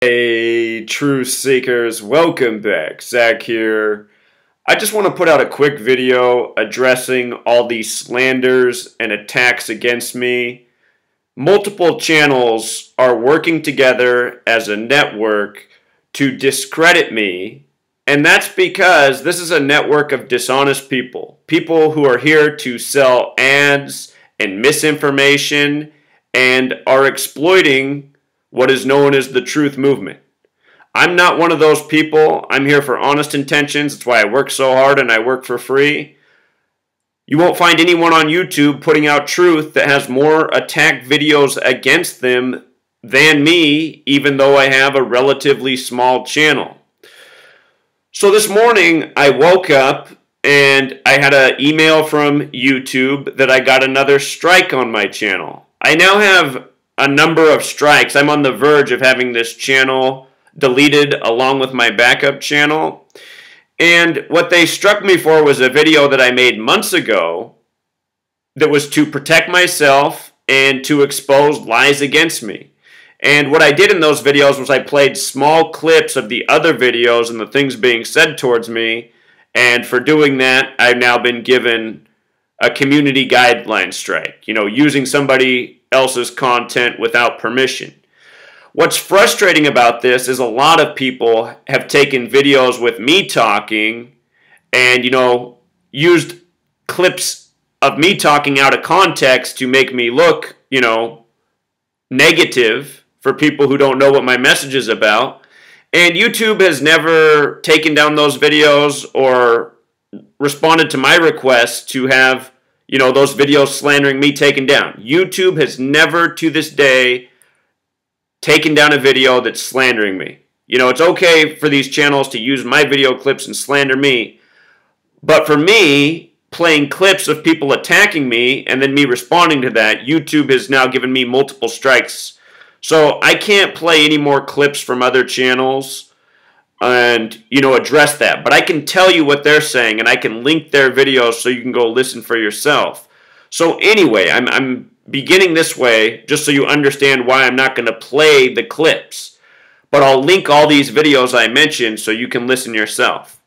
Hey, truth seekers, welcome back. Zach here. I just want to put out a quick video addressing all these slanders and attacks against me. Multiple channels are working together as a network to discredit me, and that's because this is a network of dishonest people. People who are here to sell ads and misinformation and are exploiting what is known as the truth movement. I'm not one of those people. I'm here for honest intentions. That's why I work so hard and I work for free. You won't find anyone on YouTube putting out truth that has more attack videos against them than me, even though I have a relatively small channel. So this morning I woke up and I had an email from YouTube that I got another strike on my channel. I now have a number of strikes. I'm on the verge of having this channel deleted along with my backup channel. And what they struck me for was a video that I made months ago that was to protect myself and to expose lies against me. And what I did in those videos was I played small clips of the other videos and the things being said towards me. And for doing that, I've now been given a community guideline strike. You know, using somebody else's content without permission. What's frustrating about this is a lot of people have taken videos with me talking and, used clips of me talking out of context to make me look, negative for people who don't know what my message is about. And YouTube has never taken down those videos or responded to my request to have those videos slandering me taken down. YouTube has never to this day taken down a video that's slandering me. It's okay for these channels to use my video clips and slander me, but for me, playing clips of people attacking me and then me responding to that, YouTube has now given me multiple strikes. So I can't play any more clips from other channels and address that, but I can tell you what they're saying and I can link their videos so you can go listen for yourself. So anyway, I'm beginning this way just so you understand why I'm not going to play the clips, but I'll link all these videos I mentioned so you can listen yourself.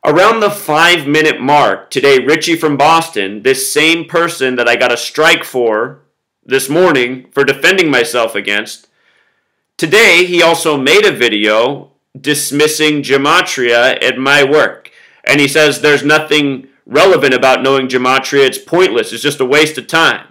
Around the 5-minute mark today, Richie from Boston, this same person that I got a strike for this morning for defending myself against, today he also made a video dismissing Gematria at my work. And he says there's nothing relevant about knowing Gematria. It's pointless. It's just a waste of time.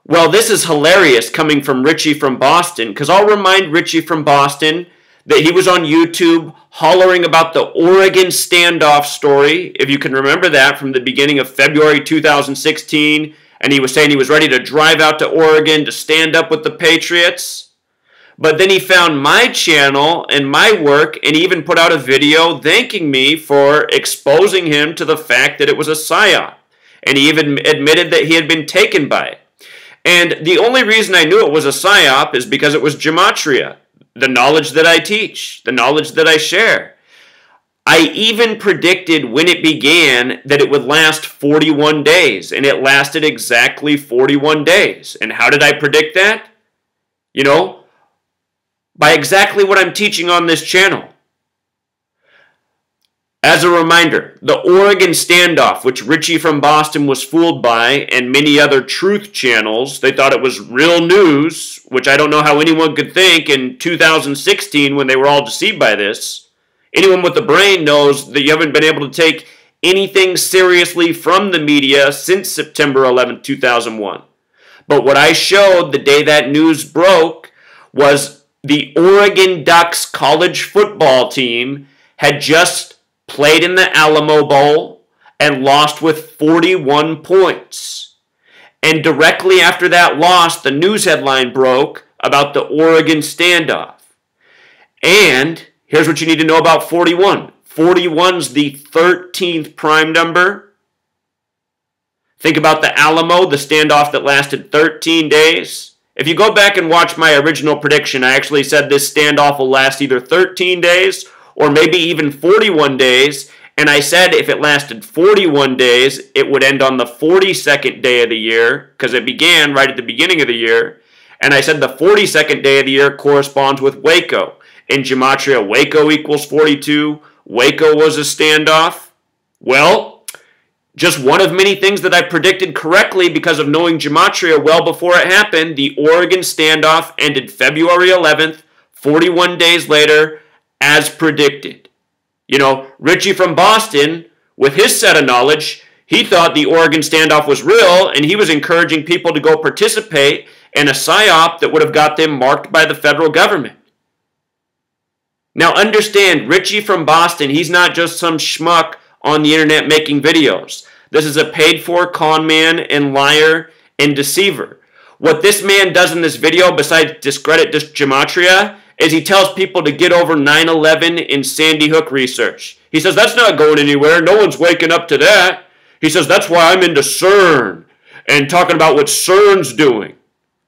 Well, this is hilarious coming from Richie from Boston, because I'll remind Richie from Boston that he was on YouTube hollering about the Oregon standoff story, if you can remember that, from the beginning of February 2016, and he was saying he was ready to drive out to Oregon to stand up with the Patriots. But then he found my channel and my work and even put out a video thanking me for exposing him to the fact that it was a psyop. And he even admitted that he had been taken by it. And the only reason I knew it was a psyop is because it was Gematria, the knowledge that I teach, the knowledge that I share. I even predicted when it began that it would last 41 days, and it lasted exactly 41 days. And how did I predict that? By exactly what I'm teaching on this channel. As a reminder, the Oregon standoff, which Richie from Boston was fooled by, and many other truth channels, they thought it was real news, which I don't know how anyone could think in 2016 when they were all deceived by this. Anyone with a brain knows that you haven't been able to take anything seriously from the media since September 11, 2001. But what I showed the day that news broke was the Oregon Ducks college football team had just played in the Alamo Bowl and lost with 41 points. And directly after that loss, the news headline broke about the Oregon standoff. And here's what you need to know about 41. 41's the 13th prime number. Think about the Alamo, the standoff that lasted 13 days. If you go back and watch my original prediction, I actually said this standoff will last either 13 days or maybe even 41 days. And I said if it lasted 41 days, it would end on the 42nd day of the year because it began right at the beginning of the year. And I said the 42nd day of the year corresponds with Waco. In Gematria, Waco equals 42. Waco was a standoff. Well, just one of many things that I predicted correctly because of knowing Gematria well before it happened. The Oregon standoff ended February 11th, 41 days later, as predicted. You know, Richie from Boston, with his set of knowledge, he thought the Oregon standoff was real, and he was encouraging people to go participate in a psyop that would have got them marked by the federal government. Now understand, Richie from Boston, he's not just some schmuck on the internet making videos. This is a paid-for con man and liar and deceiver. What this man does in this video, besides discredit Gematria, is he tells people to get over 9/11 in Sandy Hook research. He says, that's not going anywhere. No one's waking up to that. He says, that's why I'm into CERN and talking about what CERN's doing.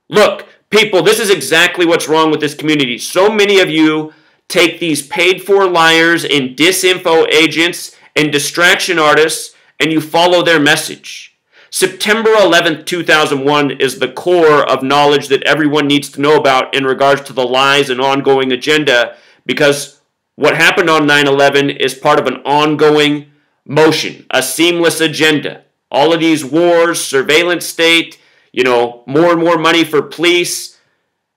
Look, people, this is exactly what's wrong with this community. So many of you take these paid-for liars and disinfo agents and distraction artists and you follow their message. September 11th, 2001 is the core of knowledge that everyone needs to know about in regards to the lies and ongoing agenda, because what happened on 9/11 is part of an ongoing motion, a seamless agenda. All of these wars, surveillance state, you know, more and more money for police,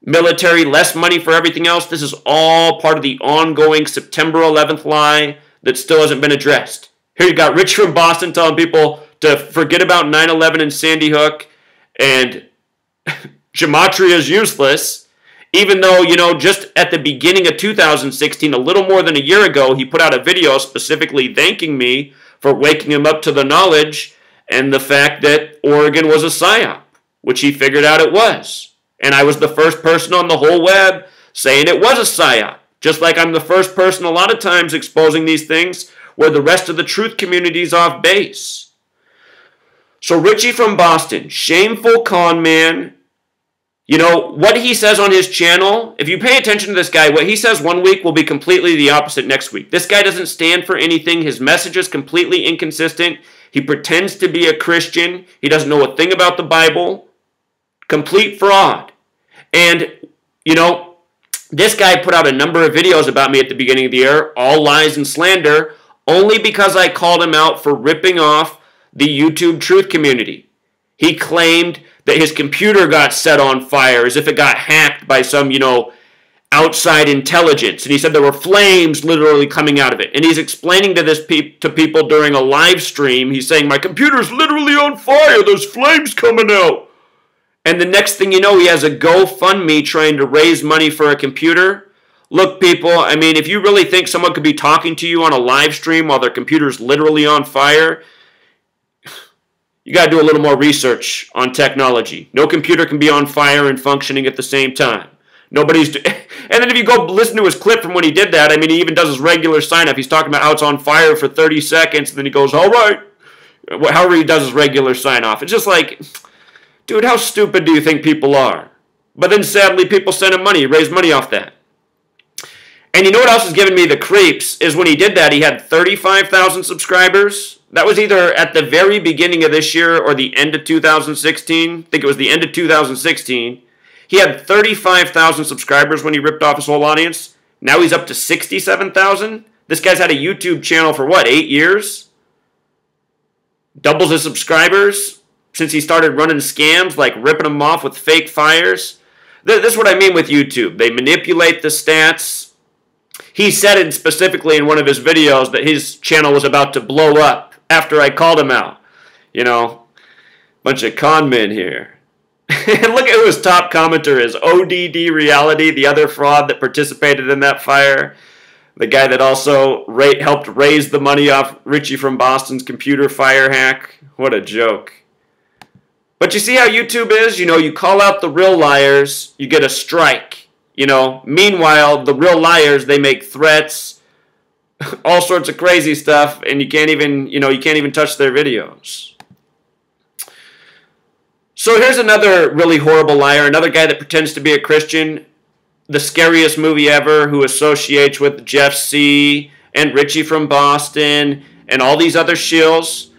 military, less money for everything else. This is all part of the ongoing September 11th lie that still hasn't been addressed. Here you got Rich from Boston telling people to forget about 9/11 and Sandy Hook, and Gematria is useless, even though, you know, just at the beginning of 2016, a little more than a year ago, he put out a video specifically thanking me for waking him up to the knowledge and the fact that Oregon was a psyop, which he figured out it was. And I was the first person on the whole web saying it was a psyop, just like I'm the first person a lot of times exposing these things where the rest of the truth community is off base. So Richie from Boston, shameful con man. You know, what he says on his channel, if you pay attention to this guy, what he says one week will be completely the opposite next week. This guy doesn't stand for anything. His message is completely inconsistent. He pretends to be a Christian. He doesn't know a thing about the Bible. Complete fraud. And, you know, this guy put out a number of videos about me at the beginning of the year, all lies and slander, only because I called him out for ripping off the YouTube truth community. He claimed that his computer got set on fire as if it got hacked by some, you know, outside intelligence. And he said there were flames literally coming out of it. And he's explaining to this to people during a live stream. He's saying, my computer's literally on fire. There's flames coming out. And the next thing you know, he has a GoFundMe trying to raise money for a computer. Look, people, I mean, if you really think someone could be talking to you on a live stream while their computer's literally on fire, you got to do a little more research on technology. No computer can be on fire and functioning at the same time. And then if you go listen to his clip from when he did that, I mean, he even does his regular sign-up. He's talking about how it's on fire for 30 seconds, and then he goes, all right. However he does his regular sign-off. It's just like, dude, how stupid do you think people are? But then sadly, people send him money, raise money off that. And you know what else is giving me the creeps is when he did that, he had 35,000 subscribers. That was either at the very beginning of this year or the end of 2016. I think it was the end of 2016. He had 35,000 subscribers when he ripped off his whole audience. Now he's up to 67,000. This guy's had a YouTube channel for what, 8 years? Doubles his subscribers since he started running scams, like ripping them off with fake fires. This is what I mean with YouTube. They manipulate the stats. He said it specifically in one of his videos that his channel was about to blow up after I called him out. You know, bunch of con men here. And look at who his top commenter is. ODD Reality, the other fraud that participated in that fire. The guy that also helped raise the money off Richie from Boston's computer fire hack. What a joke. But you see how YouTube is? You know, you call out the real liars, you get a strike. You know, meanwhile, the real liars, they make threats, all sorts of crazy stuff, and you can't even touch their videos. So here's another really horrible liar, another guy that pretends to be a Christian, the scariest movie ever, who associates with Jeff C. and Richie from Boston and all these other shills.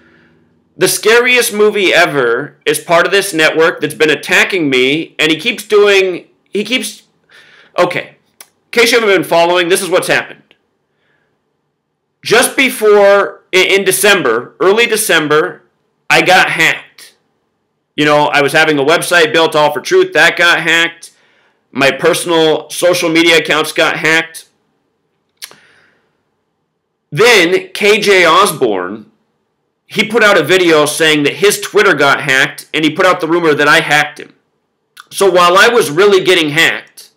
The Scariest Movie Ever is part of this network that's been attacking me, and okay, in case you haven't been following, this is what's happened. Just before, in December, early December, I got hacked. You know, I was having a website built, All for Truth, that got hacked. My personal social media accounts got hacked. Then, KJ Osborne, he put out a video saying that his Twitter got hacked, and he put out the rumor that I hacked him. So while I was really getting hacked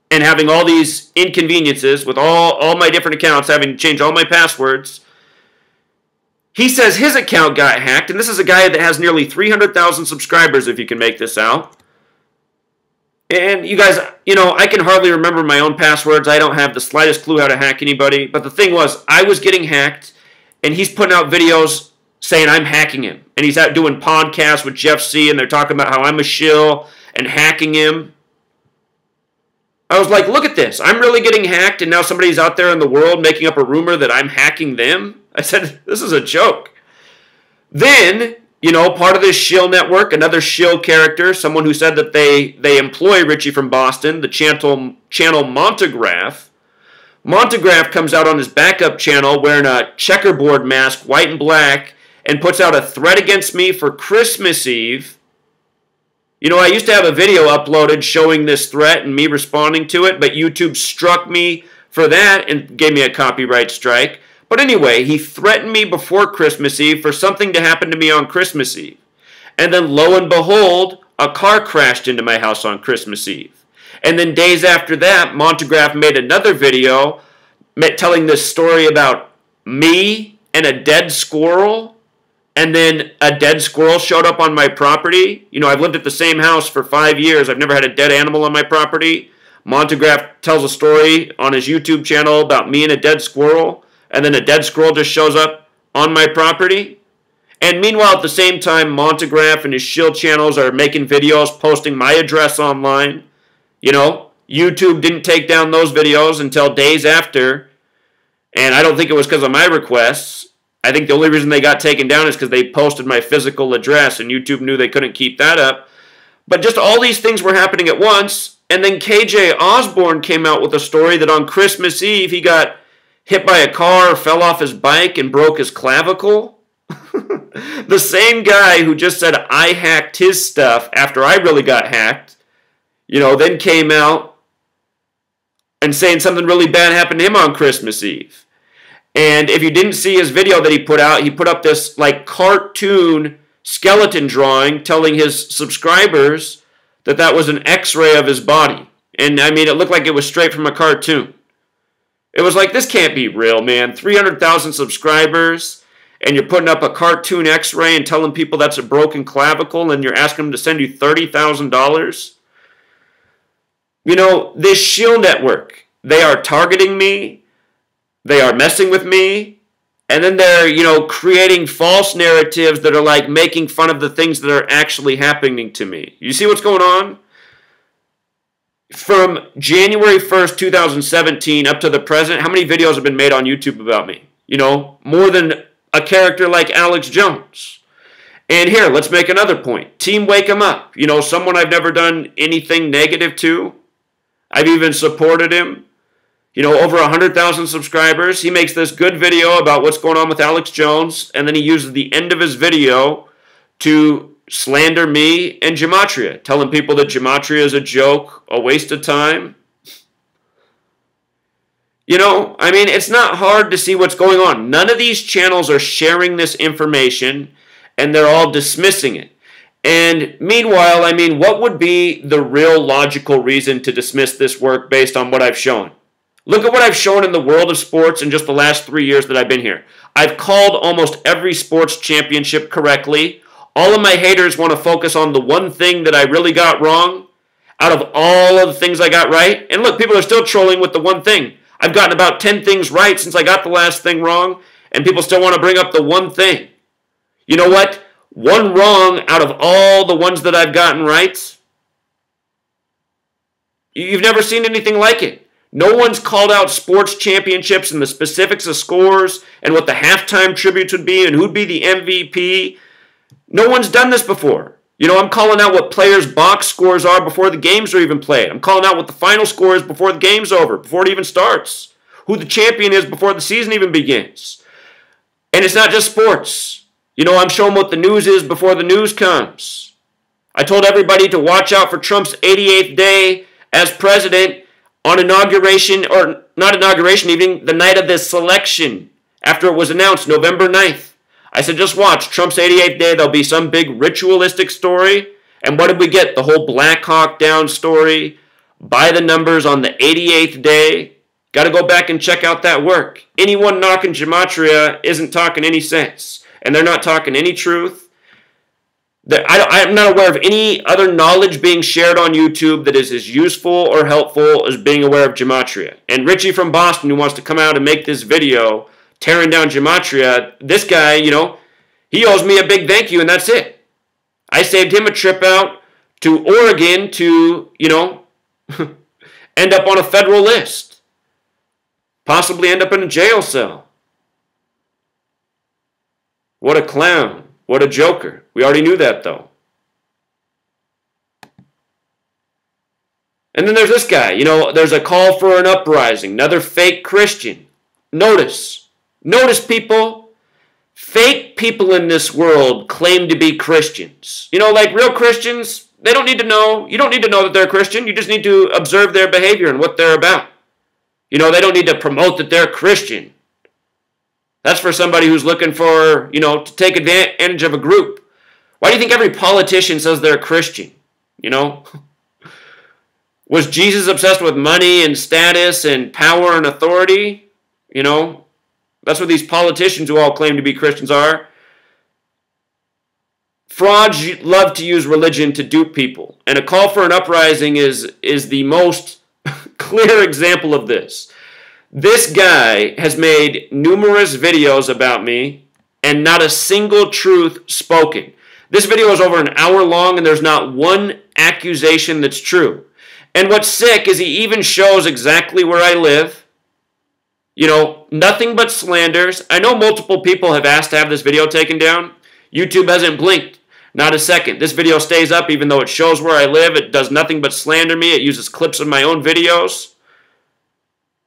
and having all these inconveniences with all my different accounts, having to change all my passwords, he says his account got hacked, and this is a guy that has nearly 300,000 subscribers, if you can make this out. And you guys, you know, I can hardly remember my own passwords. I don't have the slightest clue how to hack anybody. But the thing was, I was getting hacked, and he's putting out videos saying I'm hacking him. And he's out doing podcasts with Jeff C., and they're talking about how I'm a shill and hacking him. I was like, look at this. I'm really getting hacked, and now somebody's out there in the world making up a rumor that I'm hacking them. I said, this is a joke. Then, you know, part of this shill network, another shill character, someone who said that they employ Richie from Boston, the channel Montegraph. Montegraph comes out on his backup channel wearing a checkerboard mask, white and black, and puts out a threat against me for Christmas Eve. You know, I used to have a video uploaded showing this threat and me responding to it, but YouTube struck me for that and gave me a copyright strike. But anyway, he threatened me before Christmas Eve for something to happen to me on Christmas Eve. And then lo and behold, a car crashed into my house on Christmas Eve. And then days after that, Montegraph made another video telling this story about me and a dead squirrel. And then a dead squirrel showed up on my property. You know, I've lived at the same house for 5 years. I've never had a dead animal on my property. Montegraph tells a story on his YouTube channel about me and a dead squirrel. And then a dead squirrel just shows up on my property. And meanwhile, at the same time, Montegraph and his shill channels are making videos, posting my address online. You know, YouTube didn't take down those videos until days after. And I don't think it was because of my requests. I think the only reason they got taken down is because they posted my physical address, and YouTube knew they couldn't keep that up. But just all these things were happening at once. And then KJ Osborne came out with a story that on Christmas Eve, he got hit by a car, fell off his bike, and broke his clavicle. The same guy who just said I hacked his stuff after I really got hacked, you know, then came out and saying something really bad happened to him on Christmas Eve. And if you didn't see his video that he put up this like cartoon skeleton drawing telling his subscribers that that was an x-ray of his body. And I mean, it looked like it was straight from a cartoon. It was like, this can't be real, man. 300,000 subscribers, and you're putting up a cartoon x-ray and telling people that's a broken clavicle, and you're asking them to send you $30,000? You know, this shill network, they are targeting me, they are messing with me, and then they're, you know, creating false narratives that are like making fun of the things that are actually happening to me. You see what's going on? From January 1st, 2017 up to the present, how many videos have been made on YouTube about me? You know, more than a character like Alex Jones. And here, let's make another point. TeamWakeEmUp. You know, someone I've never done anything negative to. I've even supported him. You know, over 100,000 subscribers. He makes this good video about what's going on with Alex Jones, and then he uses the end of his video to slander me and Gematria, telling people that Gematria is a joke, a waste of time. You know, I mean, it's not hard to see what's going on. None of these channels are sharing this information, and they're all dismissing it. And meanwhile, I mean, what would be the real logical reason to dismiss this work based on what I've shown? Look at what I've shown in the world of sports in just the last 3 years that I've been here. I've called almost every sports championship correctly. All of my haters want to focus on the one thing that I really got wrong out of all of the things I got right. And look, people are still trolling with the one thing. I've gotten about 10 things right since I got the last thing wrong, and people still want to bring up the one thing. You know what? One wrong out of all the ones that I've gotten right. You've never seen anything like it. No one's called out sports championships and the specifics of scores and what the halftime tributes would be and who'd be the MVP. No one's done this before. You know, I'm calling out what players' box scores are before the games are even played. I'm calling out what the final score is before the game's over, before it even starts. Who the champion is before the season even begins. And it's not just sports. You know, I'm showing what the news is before the news comes. I told everybody to watch out for Trump's 88th day as president on inauguration, or not inauguration, even the night of the selection, after it was announced, November 9th. I said, just watch. Trump's 88th day, there'll be some big ritualistic story. And what did we get? The whole Black Hawk Down story. By the numbers on the 88th day. Got to go back and check out that work. Anyone knocking Gematria isn't talking any sense. And they're not talking any truth. I'm not aware of any other knowledge being shared on YouTube that is as useful or helpful as being aware of Gematria. And Richie from Boston, who wants to come out and make this video tearing down Gematria, this guy, you know, he owes me a big thank you, and that's it. I saved him a trip out to Oregon to, you know, end up on a federal list. Possibly end up in a jail cell. What a clown. What a joker. We already knew that, though. And then there's this guy. You know, there's a call for an uprising. Another fake Christian. Notice, people. Fake people in this world claim to be Christians. You know, like real Christians, they don't need to know. You don't need to know that they're Christian. You just need to observe their behavior and what they're about. You know, they don't need to promote that they're Christian. That's for somebody who's looking for, you know, to take advantage of a group. Why do you think every politician says they're Christian? You know? Was Jesus obsessed with money and status and power and authority? You know? That's what these politicians who all claim to be Christians are. Frauds love to use religion to dupe people. And a call for an uprising is the most clear example of this. This guy has made numerous videos about me and not a single truth spoken. This video is over an hour long and there's not one accusation that's true. And what's sick is he even shows exactly where I live. You know, nothing but slanders. I know multiple people have asked to have this video taken down. YouTube hasn't blinked. Not a second. This video stays up even though it shows where I live. It does nothing but slander me. It uses clips of my own videos.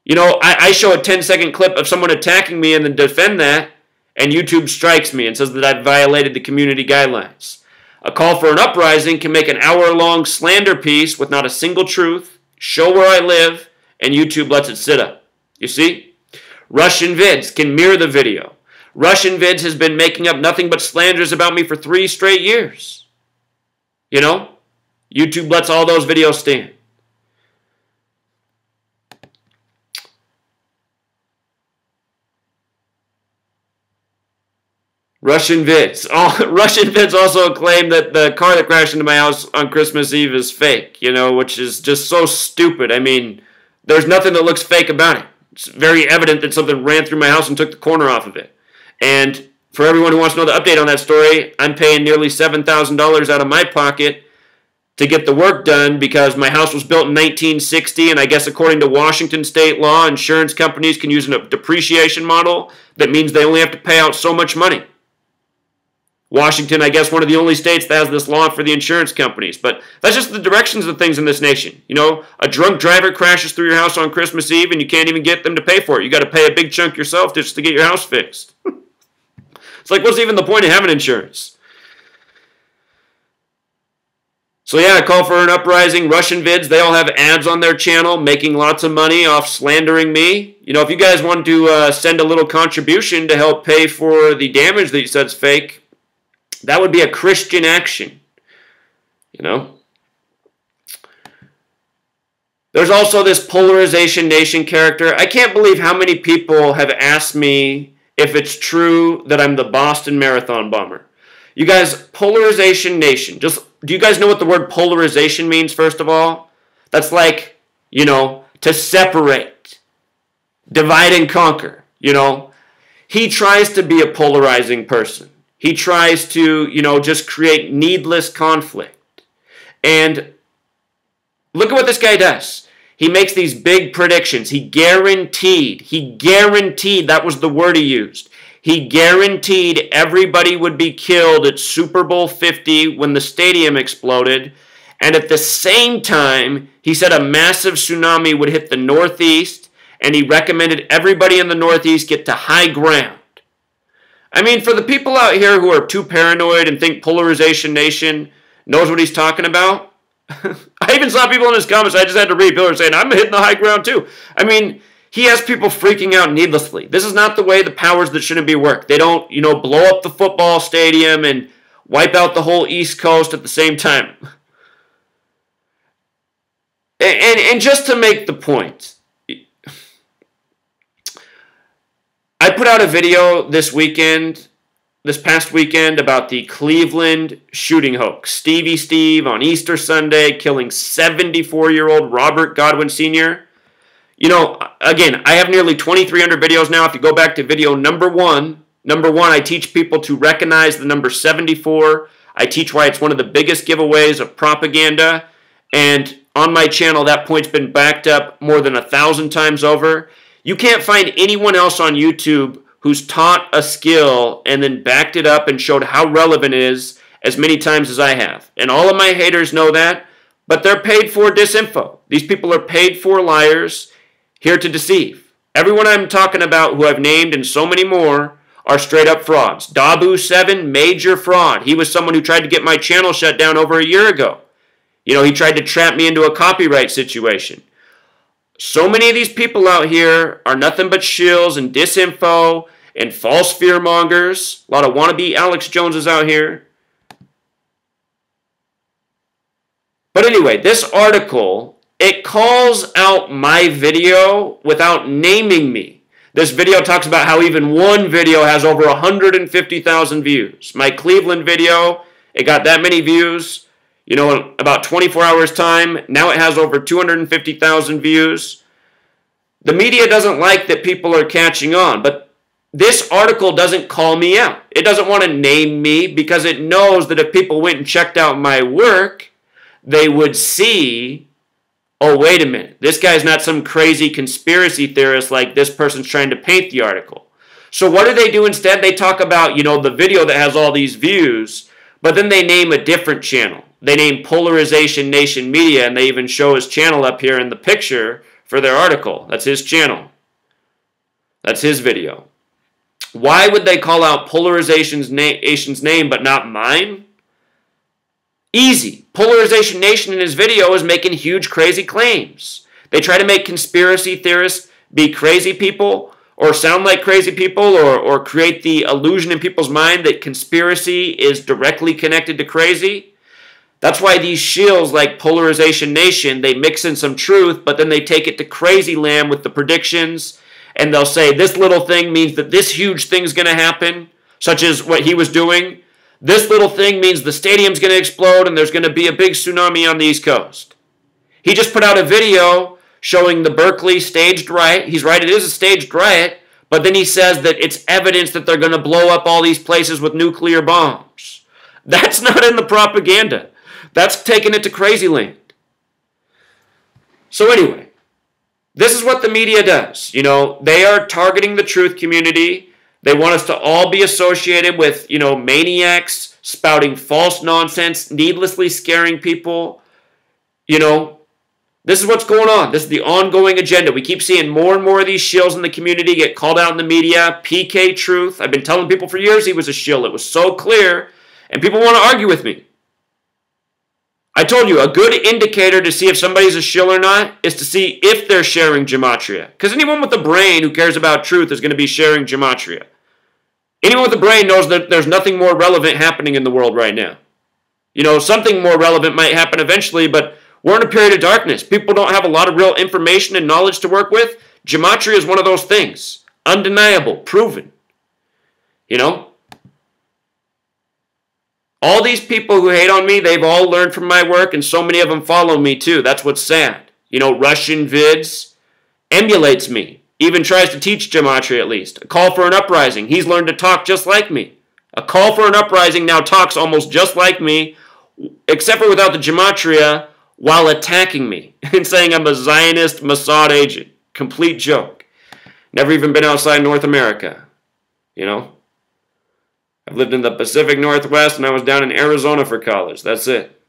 You know, I show a 10-second clip of someone attacking me and then defend that, and YouTube strikes me and says that I've violated the community guidelines. A call for an uprising can make an hour-long slander piece with not a single truth, show where I live, and YouTube lets it sit up. You see? RussianVids can mirror the video. RussianVids has been making up nothing but slanders about me for 3 straight years. You know? YouTube lets all those videos stand. RussianVids. RussianVids also claim that the car that crashed into my house on Christmas Eve is fake, you know, which is just so stupid. I mean, there's nothing that looks fake about it. It's very evident that something ran through my house and took the corner off of it. And for everyone who wants to know the update on that story, I'm paying nearly $7,000 out of my pocket to get the work done because my house was built in 1960, and I guess according to Washington state law, insurance companies can use a depreciation model that means they only have to pay out so much money. Washington, I guess, one of the only states that has this law for the insurance companies. But that's just the directions of things in this nation. You know, a drunk driver crashes through your house on Christmas Eve and you can't even get them to pay for it. You got to pay a big chunk yourself just to get your house fixed. It's like, what's even the point of having insurance? So yeah, a call for an uprising. RussianVids, they all have ads on their channel making lots of money off slandering me. You know, if you guys want to send a little contribution to help pay for the damage that you said is fake, that would be a Christian action, you know. There's also this Polarization Nation character. I can't believe how many people have asked me if it's true that I'm the Boston Marathon bomber. You guys, Polarization Nation. Do you guys know what the word polarization means, first of all? That's like, you know, to separate, divide and conquer, you know. He tries to be a polarizing person. He tries to, you know, just create needless conflict. And look at what this guy does. He makes these big predictions. He guaranteed, that was the word he used. He guaranteed everybody would be killed at Super Bowl 50 when the stadium exploded. And at the same time, he said a massive tsunami would hit the Northeast, and he recommended everybody in the Northeast get to high ground. I mean, for the people out here who are too paranoid and think Polarization Nation knows what he's talking about, I even saw people in his comments, I just had to read, people are saying, I'm hitting the high ground too. I mean, he has people freaking out needlessly. This is not the way the powers that shouldn't be work. They don't, blow up the football stadium and wipe out the whole East Coast at the same time. And just to make the point, I put out a video this past weekend, about the Cleveland shooting hoax. Steve on Easter Sunday killing 74-year-old Robert Godwin Sr. Again, I have nearly 2,300 videos now. If you go back to video number one, I teach people to recognize the number 74. I teach why it's one of the biggest giveaways of propaganda. And on my channel, that point's been backed up more than 1,000 times over. You can't find anyone else on YouTube who's taught a skill and then backed it up and showed how relevant it is as many times as I have. And all of my haters know that, but they're paid for disinfo. These people are paid for liars here to deceive. Everyone I'm talking about who I've named and so many more are straight up frauds. Dabu7, major fraud. He was someone who tried to get my channel shut down over a year ago. He tried to trap me into a copyright situation. So many of these people out here are nothing but shills and disinfo and false fearmongers. A lot of wannabe Alex Joneses out here. But anyway, this article, it calls out my video without naming me. This video talks about how even one video has over 150,000 views. My Cleveland video, it got that many views. In about 24 hours time, now it has over 250,000 views. The media doesn't like that people are catching on, but this article doesn't call me out. It doesn't want to name me because it knows that if people went and checked out my work, they would see, oh, wait a minute, this guy's not some crazy conspiracy theorist like this person's trying to paint the article. So what do they do instead? They talk about, the video that has all these views, but then they name a different channel. They name Polarization Nation Media, and they even show his channel up here in the picture for their article. That's his channel. That's his video. Why would they call out Polarization Nation's name but not mine? Easy. Polarization Nation in his video is making huge crazy claims. They try to make conspiracy theorists be crazy people or sound like crazy people or create the illusion in people's mind that conspiracy is directly connected to crazy. That's why these shills like Polarization Nation, they mix in some truth, but then they take it to crazy land with the predictions, and they'll say this little thing means that this huge thing's going to happen, such as what he was doing. This little thing means the stadium's going to explode and there's going to be a big tsunami on the East Coast. He just put out a video showing the Berkeley staged riot. He's right, it is a staged riot, but then he says that it's evidence that they're going to blow up all these places with nuclear bombs. That's not in the propaganda. That's taking it to crazy land. So anyway, this is what the media does. They are targeting the truth community. They want us to all be associated with, maniacs spouting false nonsense, needlessly scaring people. This is what's going on. This is the ongoing agenda. We keep seeing more and more of these shills in the community get called out in the media. PK Truth. I've been telling people for years he was a shill. It was so clear, and people want to argue with me. I told you, a good indicator to see if somebody's a shill or not is to see if they're sharing Gematria. Because anyone with a brain who cares about truth is going to be sharing Gematria. Anyone with a brain knows that there's nothing more relevant happening in the world right now. Something more relevant might happen eventually, but we're in a period of darkness. People don't have a lot of real information and knowledge to work with. Gematria is one of those things. Undeniable, proven. All these people who hate on me, they've all learned from my work, and so many of them follow me too. That's what's sad. RussianVids emulates me. Even tries to teach Gematria at least. A Call for an Uprising. He's learned to talk just like me. A Call for an Uprising now talks almost just like me, except for without the Gematria, while attacking me and saying I'm a Zionist Mossad agent. Complete joke. Never even been outside North America. I've lived in the Pacific Northwest, and I was down in Arizona for college. That's it.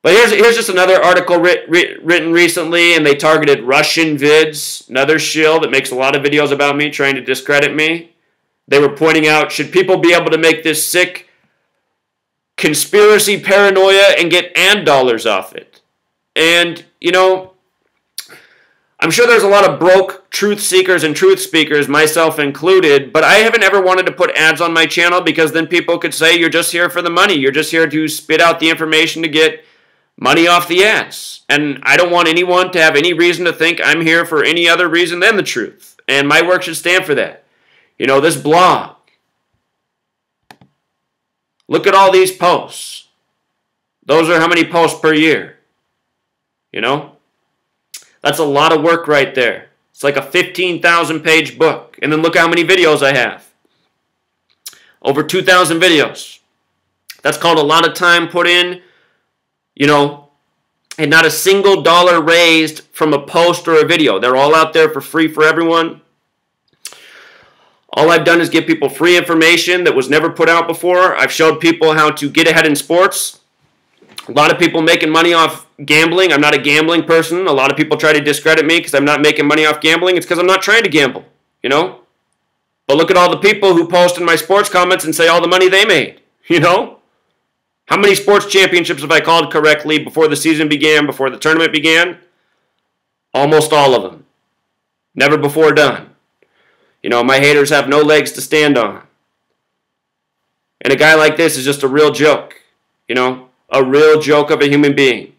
But here's just another article written recently, and they targeted RussianVids, another shill that makes a lot of videos about me, trying to discredit me. They were pointing out, should people be able to make this sick conspiracy paranoia and get ad dollars off it? And, you know, I'm sure there's a lot of broke truth seekers and truth speakers, myself included, but I haven't ever wanted to put ads on my channel because then people could say you're just here for the money. You're just here to spit out the information to get money off the ads. And I don't want anyone to have any reason to think I'm here for any other reason than the truth. And my work should stand for that. You know, this blog. Look at all these posts. Those are how many posts per year. You know? That's a lot of work right there. It's like a 15,000 page book. And then look how many videos I have. Over 2,000 videos. That's called a lot of time put in, you know, and not a single dollar raised from a post or a video. They're all out there for free for everyone. All I've done is give people free information that was never put out before. I've showed people how to get ahead in sports. A lot of people making money off gambling. I'm not a gambling person. A lot of people try to discredit me because I'm not making money off gambling. It's because I'm not trying to gamble, you know? But look at all the people who post in my sports comments and say all the money they made, you know? How many sports championships have I called correctly before the season began, before the tournament began? Almost all of them. Never before done. You know, my haters have no legs to stand on. And a guy like this is just a real joke, you know? A real joke of a human being.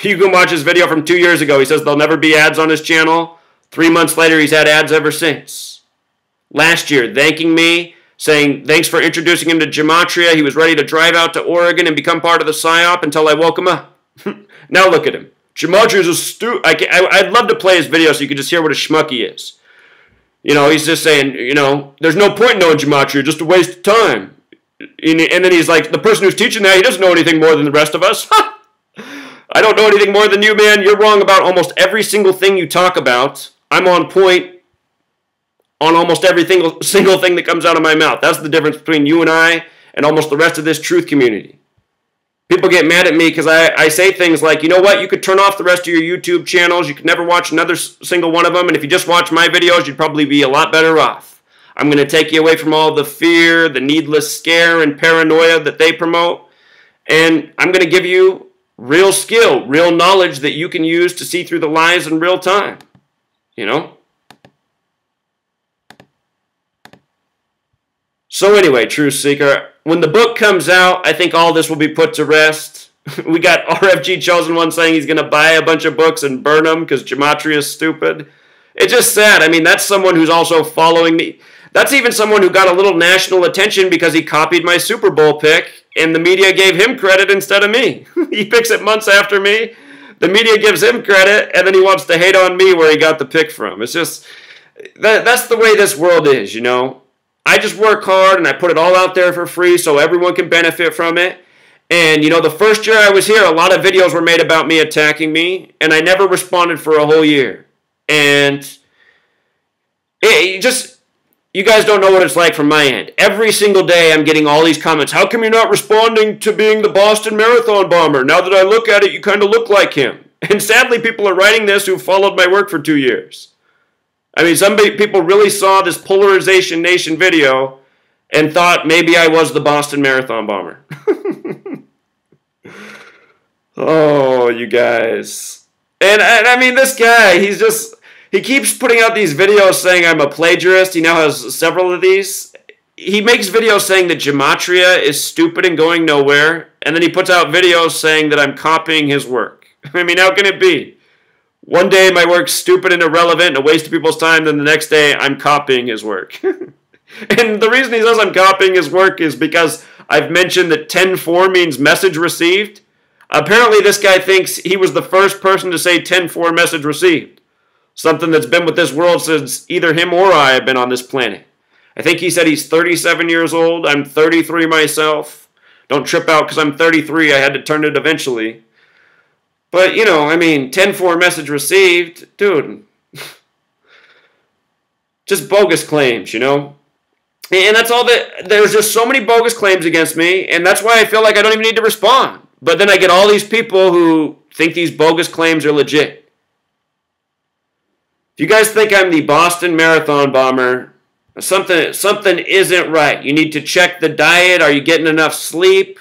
You can watch his video from 2 years ago. He says there'll never be ads on his channel. 3 months later, he's had ads ever since. Last year, thanking me, saying thanks for introducing him to Gematria. He was ready to drive out to Oregon and become part of the PSYOP until I woke him up. Now look at him. Gematria is a I'd love to play his video so you can just hear what a schmuck he is. You know, he's just saying, you know, there's no point in knowing Gematria, just a waste of time. And then he's like, the person who's teaching that, he doesn't know anything more than the rest of us. I don't know anything more than you, man. You're wrong about almost every single thing you talk about. I'm on point on almost every single thing that comes out of my mouth. That's the difference between you and I and almost the rest of this truth community. People get mad at me because I say things like, you know what, you could turn off the rest of your YouTube channels. You could never watch another single one of them. And if you just watch my videos, you'd probably be a lot better off. I'm going to take you away from all the fear, the needless scare and paranoia that they promote. And I'm going to give you real skill, real knowledge that you can use to see through the lies in real time. You know? So anyway, Truth Seeker, when the book comes out, I think all this will be put to rest. We got RFG Chosen One saying he's going to buy a bunch of books and burn them because Gematria is stupid. It's just sad. I mean, that's someone who's also following me. That's even someone who got a little national attention because he copied my Super Bowl pick, and the media gave him credit instead of me. He picks it months after me. The media gives him credit, and then he wants to hate on me where he got the pick from. It's just, that's the way this world is, you know. I just work hard, and I put it all out there for free so everyone can benefit from it. And, you know, the first year I was here, a lot of videos were made about me attacking me, and I never responded for a whole year. And it just... You guys don't know what it's like from my end. Every single day I'm getting all these comments. How come you're not responding to being the Boston Marathon bomber? Now that I look at it, you kind of look like him. And sadly, people are writing this who followed my work for 2 years. I mean, some people really saw this Polarization Nation video and thought maybe I was the Boston Marathon bomber. Oh, you guys. And I mean, this guy, he's just... He keeps putting out these videos saying I'm a plagiarist. He now has several of these. He makes videos saying that Gematria is stupid and going nowhere. And then he puts out videos saying that I'm copying his work. I mean, how can it be? One day my work's stupid and irrelevant and a waste of people's time. Then the next day I'm copying his work. And the reason he says I'm copying his work is because I've mentioned that 10-4 means message received. Apparently this guy thinks he was the first person to say 10-4 message received. Something that's been with this world since either him or I have been on this planet. I think he said he's 37 years old. I'm 33 myself. Don't trip out because I'm 33. I had to turn it eventually. But, you know, I mean, 10-4 message received. Dude. Just bogus claims, you know. And that's all that, there's just so many bogus claims against me, and that's why I feel like I don't even need to respond. But then I get all these people who think these bogus claims are legit. If you guys think I'm the Boston Marathon bomber, something isn't right. You need to check the diet. Are you getting enough sleep?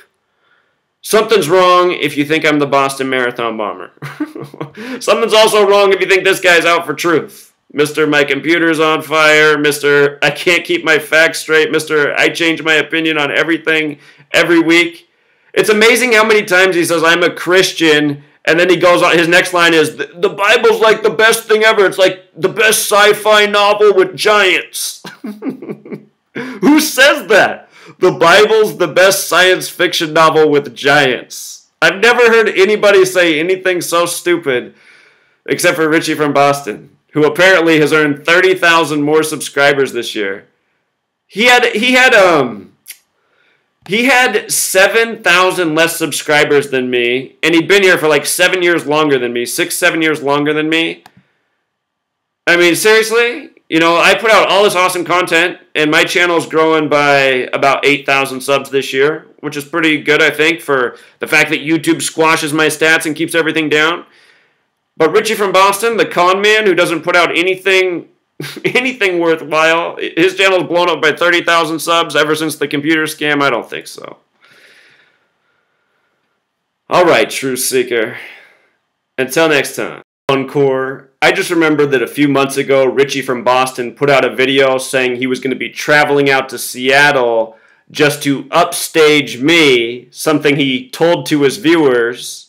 Something's wrong if you think I'm the Boston Marathon bomber. Something's also wrong if you think this guy's out for truth. Mr. My computer's on fire. Mr. I can't keep my facts straight. Mr. I change my opinion on everything every week. It's amazing how many times he says, I'm a Christian, and then he goes on, his next line is, the Bible's like the best thing ever. It's like the best sci-fi novel with giants. Who says that? The Bible's the best science fiction novel with giants. I've never heard anybody say anything so stupid except for Richie from Boston, who apparently has earned 30,000 more subscribers this year. He had 7,000 less subscribers than me, and he'd been here for like 7 years longer than me, 6-7 years longer than me. I mean, seriously, you know, I put out all this awesome content, and my channel's growing by about 8,000 subs this year, which is pretty good, I think, for the fact that YouTube squashes my stats and keeps everything down. But Richie from Boston, the con man who doesn't put out anything worthwhile, his channel's blown up by 30,000 subs ever since the computer scam? I don't think so. All right, Truth Seeker. Until next time. Encore. I just remembered that a few months ago, Richie from Boston put out a video saying he was going to be traveling out to Seattle just to upstage me, something he told to his viewers.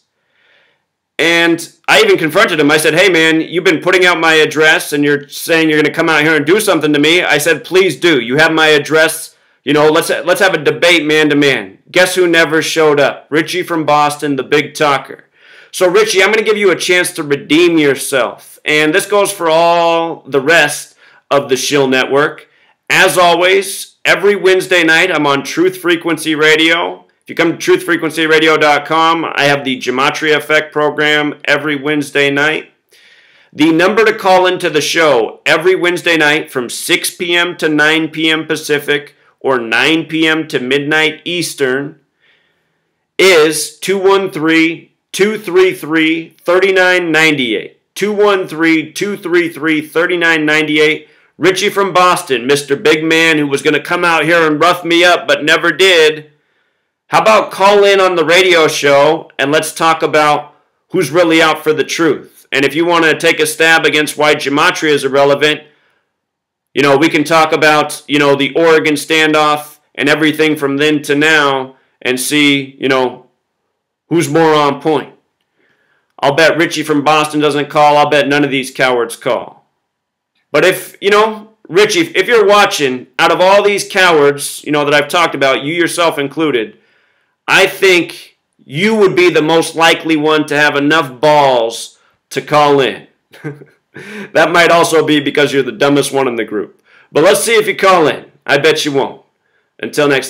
And I even confronted him. I said, hey man, you've been putting out my address and you're saying you're going to come out here and do something to me. I said, please do. You have my address. You know, let's have a debate man to man. Guess who never showed up? Richie from Boston, the big talker. So Richie, I'm going to give you a chance to redeem yourself. And this goes for all the rest of the Shill Network. As always, every Wednesday night I'm on Truth Frequency Radio. If you come to truthfrequencyradio.com, I have the Gematria Effect program every Wednesday night. The number to call into the show every Wednesday night from 6 p.m. to 9 p.m. Pacific or 9 p.m. to midnight Eastern is 213-233-3998. 213-233-3998. Richie from Boston, Mr. Big Man who was going to come out here and rough me up but never did. How about call in on the radio show and let's talk about who's really out for the truth. And if you want to take a stab against why Gematria is irrelevant, you know, we can talk about, you know, the Oregon standoff and everything from then to now and see, you know, who's more on point. I'll bet Richie from Boston doesn't call. I'll bet none of these cowards call. But if, you know, Richie, if you're watching, out of all these cowards, you know, that I've talked about, you yourself included, I think you would be the most likely one to have enough balls to call in. That might also be because you're the dumbest one in the group. But let's see if you call in. I bet you won't. Until next time.